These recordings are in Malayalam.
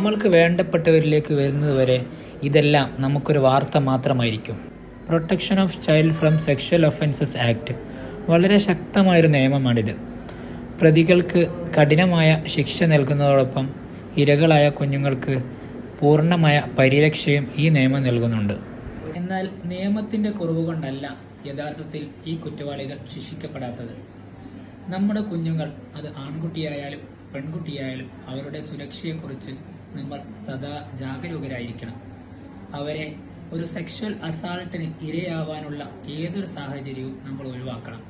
നമ്മൾക്ക് വേണ്ടപ്പെട്ടവരിലേക്ക് വരുന്നതുവരെ ഇതെല്ലാം നമുക്കൊരു വാർത്ത മാത്രമായിരിക്കും. Protection of child from sexual offences act വളരെ ശക്തമായൊരു നിയമമാണിത്. പ്രതികൾക്ക് കഠിനമായ ശിക്ഷ നൽകുന്നതോടൊപ്പം ഇരകളായ കുഞ്ഞുങ്ങൾക്ക് പൂർണ്ണമായ പരിരക്ഷയും ഈ നിയമം നൽകുന്നുണ്ട്. എന്നാൽ നിയമത്തിൻ്റെ കുറവ് കൊണ്ടല്ല യഥാർത്ഥത്തിൽ ഈ കുറ്റവാളികൾ ശിക്ഷിക്കപ്പെടാത്തത്. നമ്മുടെ കുഞ്ഞുങ്ങൾ, അത് ആൺകുട്ടിയായാലും പെൺകുട്ടിയായാലും, അവരുടെ സുരക്ഷയെക്കുറിച്ച് നമ്മൾ സദാ ജാഗരൂകരായിരിക്കണം. അവരെ ഒരു സെക്ഷൽ അസാൾട്ടിന് ഇരയാവാനുള്ള ഏതൊരു സാഹചര്യവും നമ്മൾ ഒഴിവാക്കണം.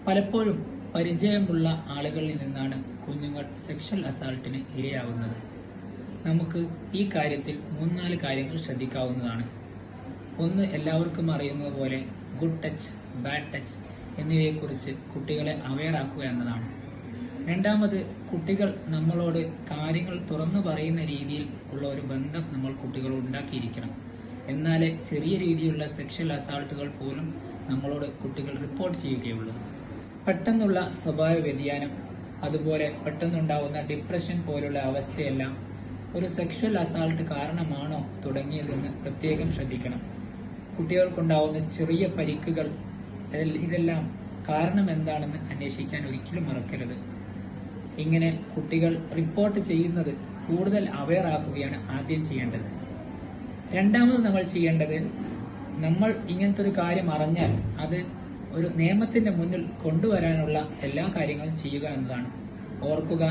പലപ്പോഴും പരിചയമുള്ള ആളുകളിൽ നിന്നാണ് കുഞ്ഞുങ്ങൾ സെക്ഷൽ അസാൾട്ടിന് ഇരയാവുന്നത്. നമുക്ക് ഈ കാര്യത്തിൽ 3-4 കാര്യങ്ങൾ ശ്രദ്ധിക്കാവുന്നതാണ്. ഒന്ന്, എല്ലാവർക്കും അറിയുന്നത് പോലെ ഗുഡ് ടച്ച്, ബാഡ് ടച്ച് എന്നിവയെക്കുറിച്ച് കുട്ടികളെ അവെയർ ആക്കുക എന്നതാണ്. രണ്ടാമത്, കുട്ടികൾ നമ്മളോട് കാര്യങ്ങൾ തുറന്നു പറയുന്ന രീതിയിൽ ഉള്ള ഒരു ബന്ധം നമ്മൾ കുട്ടികളോട് ഉണ്ടാക്കിയിരിക്കണം. എന്നാലേ ചെറിയ രീതിയിലുള്ള സെക്ഷൽ അസാൾട്ടുകൾ പോലും നമ്മളോട് കുട്ടികൾ റിപ്പോർട്ട് ചെയ്യുകയുള്ളൂ. പെട്ടെന്നുള്ള സ്വഭാവ വ്യതിയാനം, അതുപോലെ പെട്ടെന്നുണ്ടാവുന്ന ഡിപ്രഷൻ പോലുള്ള അവസ്ഥയെല്ലാം ഒരു സെക്ഷൽ അസാൾട്ട് കാരണമാണോ തുടങ്ങിയതെന്ന് പ്രത്യേകം ശ്രദ്ധിക്കണം. കുട്ടികൾക്കുണ്ടാവുന്ന ചെറിയ പരിക്കുകൾ, ഇതെല്ലാം കാരണം എന്താണെന്ന് അന്വേഷിക്കാൻ ഒരിക്കലും മറക്കരുത്. ഇങ്ങനെ കുട്ടികൾ റിപ്പോർട്ട് ചെയ്യുന്നത് കൂടുതൽ അവെയർ ആക്കുകയാണ് ആദ്യം ചെയ്യേണ്ടത്. രണ്ടാമത് നമ്മൾ ചെയ്യേണ്ടത്, നമ്മൾ ഇങ്ങനത്തെ ഒരു കാര്യം അറിഞ്ഞാൽ അത് ഒരു നിയമത്തിന്റെ മുന്നിൽ കൊണ്ടുവരാനുള്ള എല്ലാ കാര്യങ്ങളും ചെയ്യുക എന്നതാണ്. ഓർക്കുക,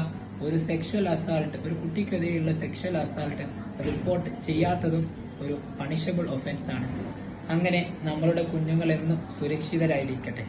ഒരു സെക്ഷൽ അസാൾട്ട്, ഒരു കുട്ടിക്കെതിരെയുള്ള സെക്ഷൽ അസാൾട്ട് റിപ്പോർട്ട് ചെയ്യാത്തതും ഒരു പണിഷബിൾ ഒഫൻസ് ആണ്. അങ്ങനെ നമ്മളുടെ കുഞ്ഞുങ്ങൾ എന്നും സുരക്ഷിതരായിരിക്കട്ടെ.